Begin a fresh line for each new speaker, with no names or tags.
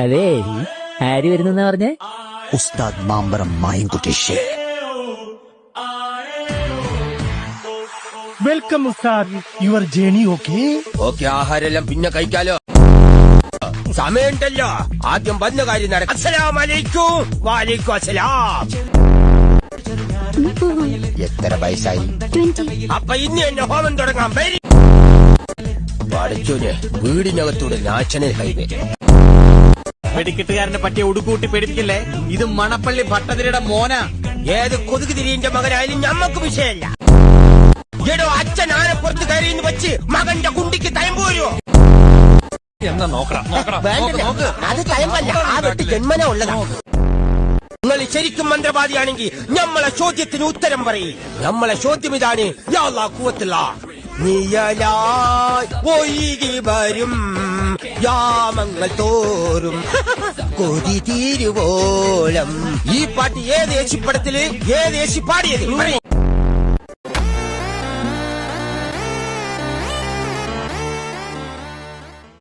അതെ, ആര് വരുന്നെന്നാ പറഞ്ഞേ?
ഉസ്താദ് മാമ്പറം മായൻകുട്ടി ഷേഖ്.
വെൽക്കം ഉസ്താദ്. Your journey okay?
ഓക്കെ, ആഹാരെല്ലാം പിന്നെ കഴിക്കാലോ. സമയമുണ്ടല്ലോ. ആദ്യം വന്ന കാര്യം നടക്കും. അസ്സലാമലൈക്കും. വാലൈക്കും അസ്സലാം.
എത്ര വയസ്സായി?
അപ്പൊ ഇന്ന് എന്നെ ഹോമം തുടങ്ങാൻ വരി. പഠിച്ചോനെ, വീടിനകത്തൂടെ നാഷണൽ ഹൈവേ.
വെടിക്കെട്ടുകാരന്റെ പറ്റിയ ഉടുക്കൂട്ടി പേടിപ്പിക്കല്ലേ. ഇത് മണപ്പള്ളി ഭട്ടതിരിയുടെ മോന.
ഏത് കൊതുക് തിരിന്റെ മകനായാലും ഞമ്മക്ക് വിഷയമല്ല. എടോ, അച്ഛൻ ആനപ്പുറത്ത് കയറിയെന്ന് വെച്ച് മകന്റെ കുണ്ടിക്ക് തയമ്പോരോ?
എന്നാ നോക്കണം.
അത് തയമ്പല്ല, ആ വെട്ട് ജന്മന ഉള്ളതാ. നിങ്ങൾ ശരിക്കും മന്ത്രവാദിയാണെങ്കിൽ നമ്മളെ ചോദ്യത്തിന് ഉത്തരം പറയും. നമ്മളെ ചോദ്യം ഇതാണ്: യാ അല്ലാഹ് ഖുവത്തുള്ള നീയലായി ഒഴുകി വരും യാമങ്ങൾ തോറും കൊതി തീരുവോളം. ഈ പാട്ട് ഏത് യേശുപ്പടത്തില് ഏത് യേശു പാടിയത്?